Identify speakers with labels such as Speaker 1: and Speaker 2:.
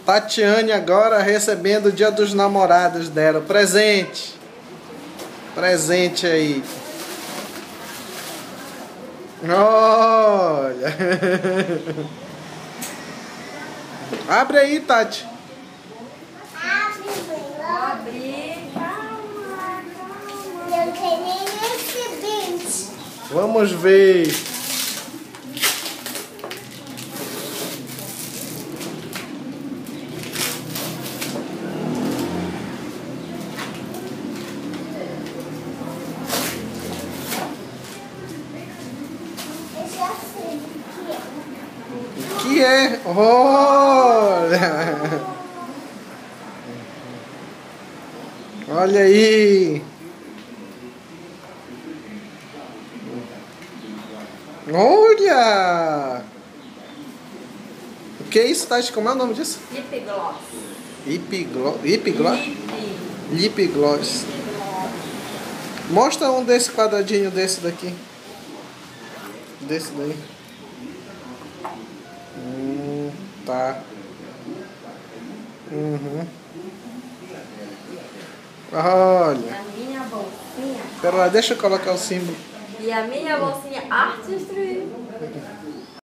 Speaker 1: Tatiane agora recebendo o Dia dos Namorados dela. Presente. Presente aí. Olha. Abre aí, Tati.
Speaker 2: Abre. Calma, calma.
Speaker 3: Eu tenho nem esse bicho.
Speaker 1: Vamos ver.
Speaker 3: Eu já sei o que é.
Speaker 1: O que é? Olha. Olha aí. Olha. O que é isso, Tati? Como é o nome disso?
Speaker 2: Lip gloss.
Speaker 1: Lip gloss? Lip gloss. Mostra um desse quadradinho desse daqui. Desse daí. Tá. Uhum. Olha.
Speaker 2: A minha bolsinha.
Speaker 1: Pera lá, deixa eu colocar o símbolo.
Speaker 2: E a minha bolsinha Arte Street.